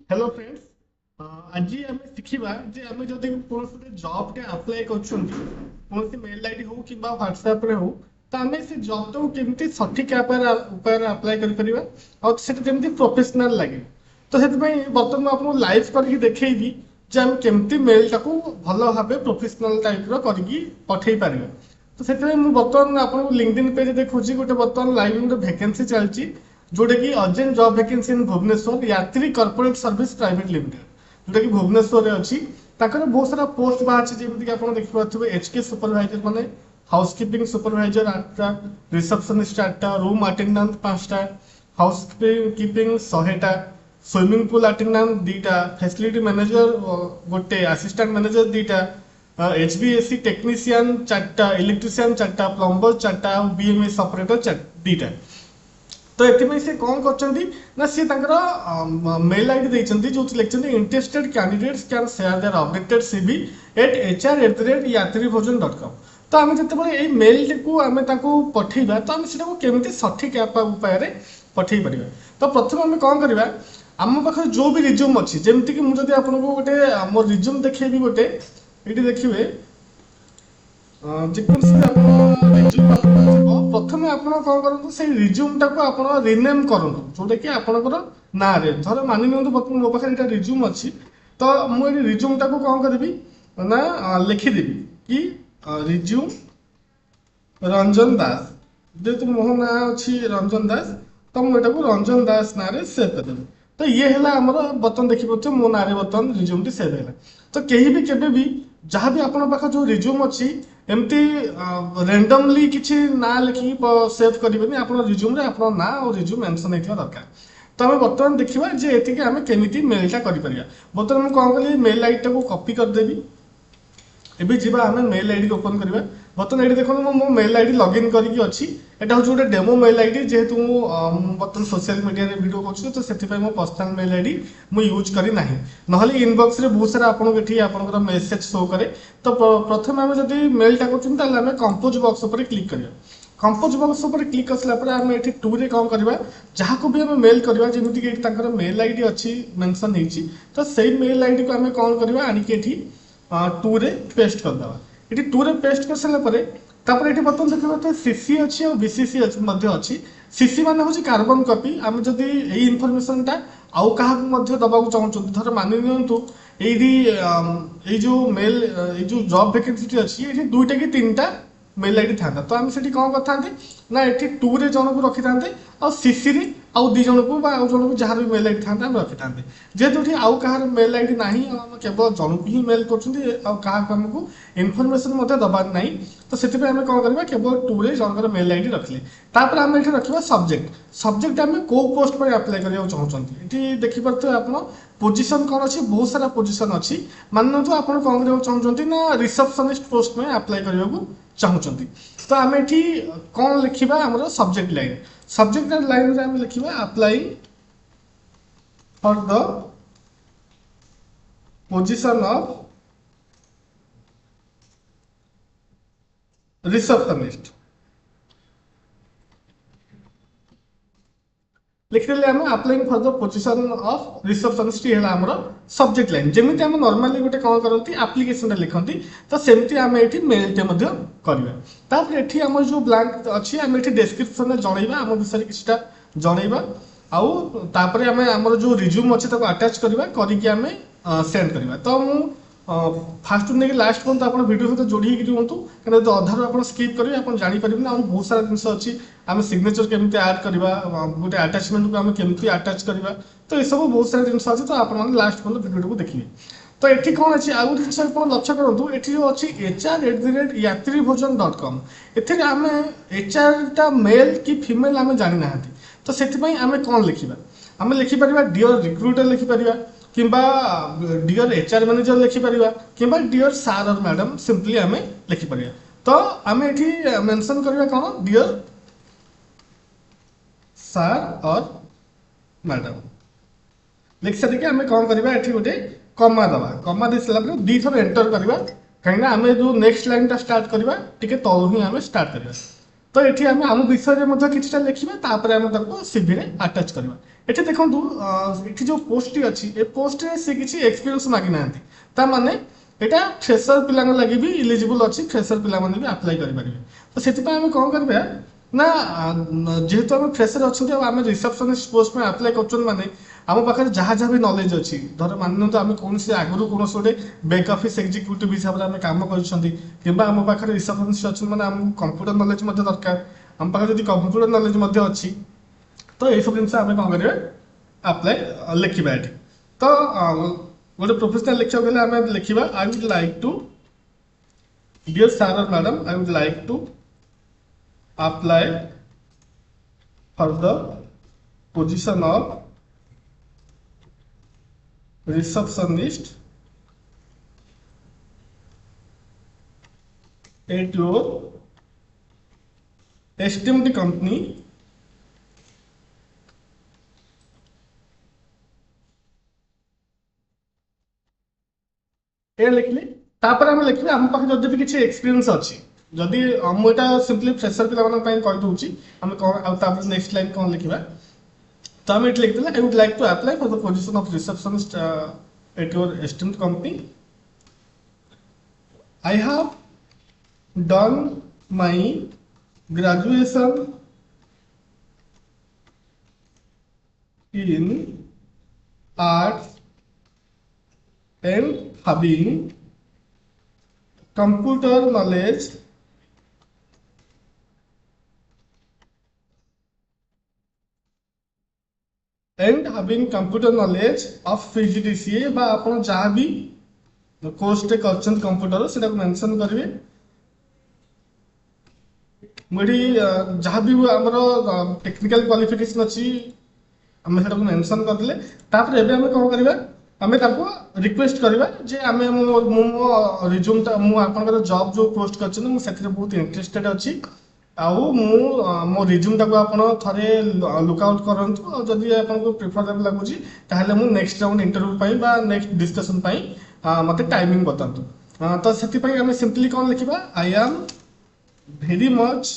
Hello friends. आज आम शिखा जे आम जदि कौन जॉब टे अप्लाई कर मेल आईडी हो कि व्हाट्सएप रे हो तो आम से जॉब टाक केमती सठिक उपाय अप्लाई करमती प्रोफेशनल लगे। तो से बर्तमान मुझे आपको लाइव करके देखी जे आम केमती मेल टाक भल भाव प्रोफेशनल टाइप करके पठे पारे। तो से बर्तमान आपको लिंक्डइन पेज देखुची गोटे बर्तमान लाइव वैकेंसी चलती जोटा कि urgent job vacancy in Bhubaneswar Yatri corporate service private limited जोटा कि भुवनेश्वर अच्छी बहुत सारा पोस्ट बाहर जमीक आप देखिए एचके सुपरभाइजर माने हाउसकीपिंग सुपरभाइजर 8टा, रिसेप्शनिस्ट 8टा, रूम अटेंडेंट 5टा, हाउसकीपिंग 100टा, स्विमिंग पूल अटेंडेंट 2टा, फैसिलिटी मैनेजर गोटे, असिस्टेंट मैनेजर 2टा, एचबीएससी टेक्नीशियन 4टा, इलेक्ट्रीशियन 4टा, प्लम्बर 4टा, बीएमएस ऑपरेटर 2टा। तो ये से कौन कर मेल आई डी देते जो लिखते interested candidates can share their updated CV at hr@yatribhojan.com। तो आम जो मेल को आम पठेगा तो आम केमी सठिक उपाय पठे पार। तो प्रथम आम कौन करवा आम पाखे जो भी रिज्यूम अच्छी जमीक मुझे आपको गोटे मो रिज्यूम देखेबी गोटे ये देखिए प्रथम आप कौन करूँ से रिज्यूम टाक आप रिनेम करूँ जोटा कि आपंकर ना धर मानि मो पाखे रिज्यूम अच्छी तो मुझे रिज्यूम टाक कौन करी ना लिखिदेवी कि रिज्यूम रंजन दास जेहेतु मो ना अच्छी रंजन दास तो मुझे रंजन दास ना सेव करदेवी। तो ये है बर्तमान देखिए मो ना बर्तमान रिज्यूम टी सेव है। तो कहीं भी केबे भी जहाँ भी आपन पाख जो रिज्यूम अच्छी एमती रेंडमली किसी ना लिखिक सेव करेंगे आप रिज्यूम रे आप ना और रिज्यूम मेंशन होता दरकार। तो आम बर्तमान देखा जे ये आम केमी मेलटा कर बर्तमान मुझे कौन कली मेल आई डी कॉपी करदेवी। एबे जीवा आम मेल आई डी ओपन करवा बर्तमान ये देखो मो मेल आई डी लॉगिन करके अच्छी एटा हूँ गोटे डेमो मेल आई डी जेहेतु बर्तमान सोशल मीडिया वीडियो कर तो मो पर्सनल मेल आई डी मुझे यूज करना ना इनबॉक्स रे बहुत सारा आपंकर मेसेज शो करे। तो प्रथम आम जब मेलटा कर कंपोज बॉक्स पर क्लिक करवा। कंपोज बॉक्स पर क्लिक कर आम ये टू रे कौन करवा जहाँ को भी आम मेल करवा जमीक मेल आई डी अच्छी मेंशन होती तो से मेल आई डी को आम कौन करवा आनिकी टू रे पेस्ट करदे। ये टू रे पेस्ट कर सारापर ये बर्तमान देखिए सीसी अच्छी और बीसीसी अच्छी। सीसी मान हूँ कार्बन कॉपी आम जब यही इनफर्मेशनटा आउ क्या दबा चाहूँ धर मानि ये जो मेल ये जो जॉब वैकेंसी अच्छी ये 2टा कि 3टा मेल आई डी था तो आम से कौन करते ना ये टू रे जन को रखी था और सीसी रे आउ 2 जन को जन को जहाँ भी मेल आई डी था रखी था जेहेतु ये आउ कहार मेल आई डी ना केवल जन को ही मेल करमको इनफर्मेशन दबार ना। तो से कौन करवा केवल टू रे जनकर मेल आई डी रखिले तापर आम ये रखा सब्जेक्ट सब्जेक्ट आम कौ पोस्ट पर अप्लाई करने चाहते ये देखिपे आप पोजिशन कौन अच्छी बहुत सारा पोजिशन अच्छी मान आप कौन करने चाहते ना रिसेप्शनिस्ट पोस्ट में अप्लाई करने को चाहते। तो आम ये कौन लिखा आम सब्जेक्ट लाइन रे आम लिखा apply for the position of receptionist लिखिदेले आम applying for the position of receptionist है आमर सब्जेक्ट लाइन जमी आम नॉर्मली गोटे कौन करती आप्लिकेशन लिखती तो सेमती आम ये मेलटे करवा। ये आम जो ब्लांक अच्छी आम ये डिस्क्रिप्शन में जनइबा आम विषय किसी जनइबा आउ तापर आम आम जो रिज्यूम अच्छे अटैच करवा करके आम सेंड करवा। तो मुझे फास्ट नहीं लास्ट पर्यटन आप वीडियो सहित जोड़ी रुहतु कहीं अधार आप स्किप करेंगे आप जापर ना बहुत सारा जिन अच्छी आम सिग्नेचर केमी आड करवा गोटे आटाचमेंट को आम केमी आटाच करवा तो ये सब बहुत सारा जिन अच्छी तो आप लास्ट पर्यटन वीडियो को देखिए। तो ये कौन अच्छी आउ गोटे जिन लक्ष्य करूँ ये जो अच्छी hr@yatribhojan.com ए आम HR मेल कि फीमेल आम जानी ना। तो से आम कौन लिखा आम लिखिपर डियर रिक्रुटर लिखिपर कि डियर HR मैनेजर लिखिपर कि डियर सार और मैडम सिंपली आम लिखिपर। तो आम ये मेंशन करवा कौन डियर सार और मैडम लिख सारिक आम कौन करवा ये गोटे कमा दबा कमा दे सारा 2 थर एंटर करवा कहीं आम जो नेक्स्ट लाइन टा स्टार्ट करवा टी तलू ही आम स्टार्ट करवा। तो ये आम विषय में कि लिखा तापर आम सीवी रे अटैच करवा ଏଠି ଦେଖନ୍ତୁ ଏଠି ଯୋଉ ପୋଷ୍ଟଟି ଅଛି ଏ ପୋଷ୍ଟରେ ସେ କିଛି ଏକ୍ସପିରିଏନ୍ସ ମାଗି ନାହାନ୍ତି ତା ମାନେ ଏଇଟା ଫ୍ରେଶର ପିଲାଙ୍କ ଲାଗି ବି ଇଲିଜିବୁଲ ଅଛି ଫ୍ରେଶର ପିଲାମାନେ ବି ଆପ୍ଲାଏ କରିପାରିବେ ତ ସେଥିପାଇଁ ଆମେ କ'ଣ କରିବା ନା ଯେହେତୁ ଆମେ ଫ୍ରେଶର ଅଛନ୍ତି ଆଉ ଆମେ ରିସେପସନିଷ୍ଟ ପୋଷ୍ଟ ପାଇଁ ଆପ୍ଲାଏ କରୁଛନ୍ତି ମାନେ ଆମ ପାଖରେ ଯାହା ଯାହା ବି ନଲେଜ ଅଛି ଧର ମାନି ନିଅନ୍ତୁ ଆମେ କୌଣସି ଆଗରୁ କୌଣସି ଗୋଟେ ବ୍ୟାକ୍ ଅଫିସ ଏକ୍ଜିକ୍ୟୁଟିଭ ହିସାବରେ ଆମେ କାମ କରିଛନ୍ତି କିମ୍ବା ଆମ ପାଖରେ ରିସେପସନିଷ୍ଟ ଅଛନ୍ତି ମାନେ ଆମକୁ କମ୍ପ୍ୟୁଟର ନଲେଜ ମଧ୍ୟ ଦରକାର ଆମ ପାଖରେ ଯଦି କମ୍ପ୍ୟୁଟର ନଲେଜ ମଧ୍ୟ ଅଛି ତ এইসব ଜିନିଷ ଆମେ କ'ଣ କରିବା ଆପ୍ଲାଏ ଲେଖିବା ଏଠି ତ ଗୋଟେ ପ୍ରୋଫେସନାଲ ଲେଖିବାକୁ ହେଲେ ଆମେ ଲେଖିବା I would like two deer sir or madam I would like two apply for the position of receptionist at your esteemed company ଏ ଲେଖିଲେ ତାପରେ ଆମେ ଲେଖିଲେ ଆମ ପାଖରେ ଯଦି ବି କିଛି ଏକ୍ସପିରିଏନ୍ସ ଅଛି ଯଦି ମୁଁ ଏଇଟା ସିମ୍ପଲି ଫ୍ରେଶର ପିଲାମାନଙ୍କ ପାଇଁ କହିଦେଉଛି ଆମେ କ'ଣ ଆଉ ତାପରେ ନେକ୍ସଟ ଲାଇନ୍ କ'ଣ ଲେଖିବା तो आम ये लिखते I would like to apply for the position of receptionist at your esteemed company I have done my graduation in arts and having computer knowledge and having computer knowledge of PGDCA बा आपण जहाँ भी course टे करछन computer सेटा mention करिवे मुडी जहाँ भी हमरो टेक्निकल क्वालिफिकेशन अछि हम सेटा मेंशन करले तापर एबे हम कोन करबा हमें ताको रिक्वेस्ट करबा जे हमें मो रिज्यूम ता मु आपनकर जॉब जो पोस्ट करछन मु सेथिरे बहुत इंटरेस्टेड अछि आउ मो रिज्यूम टाको आपण थरे लुक आउट करंतु और जदी आपनको प्रिफरेबल लागुची ताहले मु नेक्स्ट राउंड इंटरव्यू पई बा नेक्स्ट डिस्कशन पई मते टाइमिंग बतांतु तो सेति पई हमें सिंपली कोन लिखिबा I am very much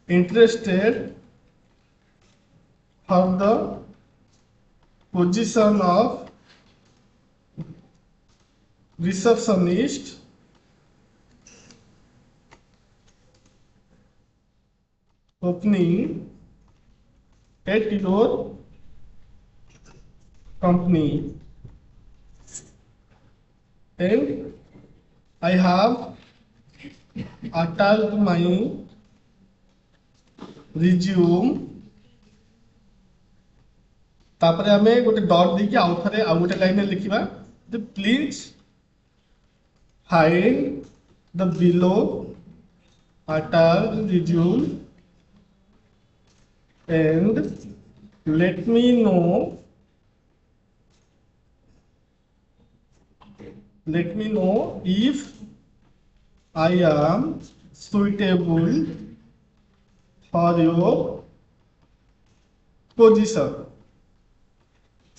interested for the position of receptionist opening at your company and I have attached my resume तापरे हमें गोटे डॉट देकी आउ थरे आउ गोटे लाइन लिखिबा the please find the below attached resume and let me know if I am suitable for your position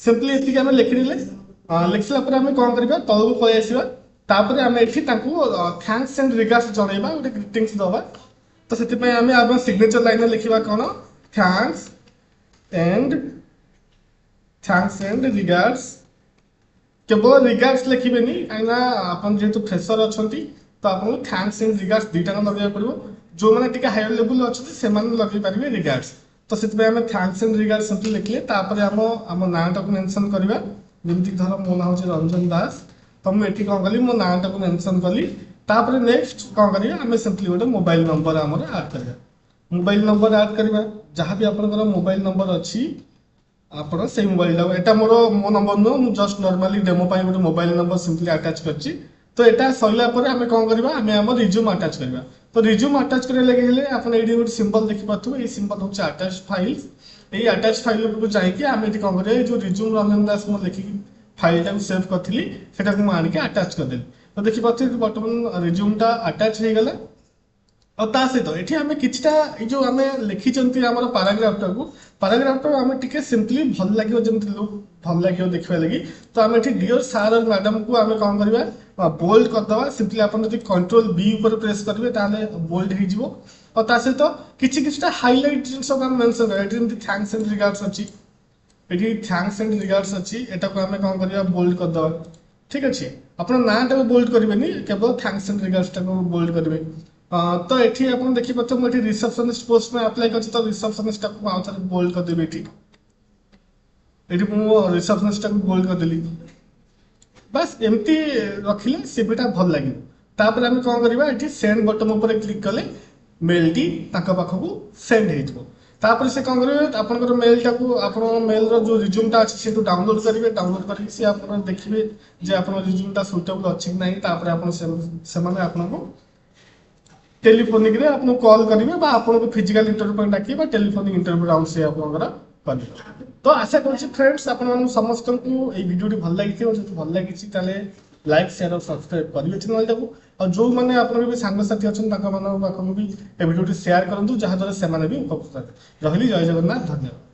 simply इतनी आम लिखिले लिखला पर आम कौन करबा तलू पळै आसीबा तापर आम एठी ताकू थैंक्स एंड रिगार्ड्स जणैबा गोटे ग्रीटिंग्स दबा तो सेति पय आम सिग्नेचर लाइन लिखिबा कोन थैंक्स एंड रिगार्ड्स केवल रिगार्ड्स लिखिबेनी काइना आपन जेतु फ्रेशर अछंती तो आपन थैंक्स एंड रिगार्ड्स दुईटा लगे पड़ो जो मैंने टिके हायर लेवल अछंती से माने लगे पारिबे रिगार्ड्स तो सेति आम थैंक्स एंड रिगार्ड्स सिंपली लिखले तापर आम नाटा को मेंशन करबा जेमति धर मो ना होचे रंजन दास तो मैं एठी कोन कली मो नाटा को मेंशन कली तापर नेक्स्ट कोन करिया आम सिंपली गोटे मोबाइल नंबर हमर ऐड करबा मोबाइल नंबर ऐड करबा जहाँ भी आपनकर मोबाइल नंबर अछि आपण से मोबाइल टा एटा मो नंबर नो मु जस्ट नॉर्मली डेमो पाई गोटे मोबाइल नंबर सिंपली अटैच करछि तो एटा सइला परे हमें कोन करबा हमें हम रिज्यूम अटैच करबा तो रिज्यूम अटैच करे लगे हेले आपण एडी गोटे सिंबल देखि पाथु ए सिंबल होचे अटैच फाइल्स ए अटैच फाइल को जाई कि हम एटी कोन करे जो रिज्यूम रंजन दास मो लिखि फाइल टा सेव करथिली सेटा को आनि के अटैच कर देली तो देखि पाथु वर्तमान रिज्यूम टा अटैच हे गेला और ता सहित ये आम कि जो आम लिखिं आम पाराग्राफ टाक आम टे सिंपली भल लगे जमी लुक भल लगे देखा लगी तो आम ये डियर सार और मैडम को आम कौन करवा बोल्ड करदे सिंपली आप कंट्रोल बी ऊपर प्रेस करेंगे बोल्ड हो और ता सहित किछि किछिटा हाइलाइट जिनस को हम मेंशन करा एटी जेमति थैंक्स एंड रिगार्ड्स अछि एटी थैंक्स एंड रिगार्ड्स अछि एटा को हमें कोन करिया बोल्ड कर दवा ठीक अछि अपन नाटा को बोल्ड करिवेनी केवल थैंक्स एंड रिगार्ड्स टा को बोल्ड करिवे तो एठी अपन देखि पत म एठी रिसेप्शनिस्ट पोस्ट में अप्लाई करछि तो रिसेप्शनिस्ट टा को आउथर बोल्ड कर देबे एठी मु रिसेप्शनिस्ट टा को बोल्ड कर देली बस एमती रखिले सीवीटा भल लगे तापर आम कौन करवा ये सेंड बटन ऊपर क्लिक कले मेल टी पाखक सेंड होपर से कौन करेंगे आपंकर मेल टाक आप मेल रो रिज्यूमटा अच्छे से डाउनलोड करेंगे डाउनलोड करके सी आप देखिए जे आप रिज्यूमटा सुटेबल अच्छी कि नहीं आपको टेलीफोनिक रे आपको कॉल करेंगे आपको फिजिकल इंटरव्यू डाकिए टेलीफोनिक इंटरव्यू राउंड से आपंकर करेंगे तो आशा कर फ्रेंड्स आप समस्त को ये वीडियो भल लगी भल लगी लाइक शेयर और सब्सक्राइब करेंगे चैनल टाको और जो मैंने आपन भी सांगसाथी अच्छा भी भिडियो शेयर करूँ जहाँद्वारा से भी उपकृत रही जय जगन्नाथ धन्यवाद।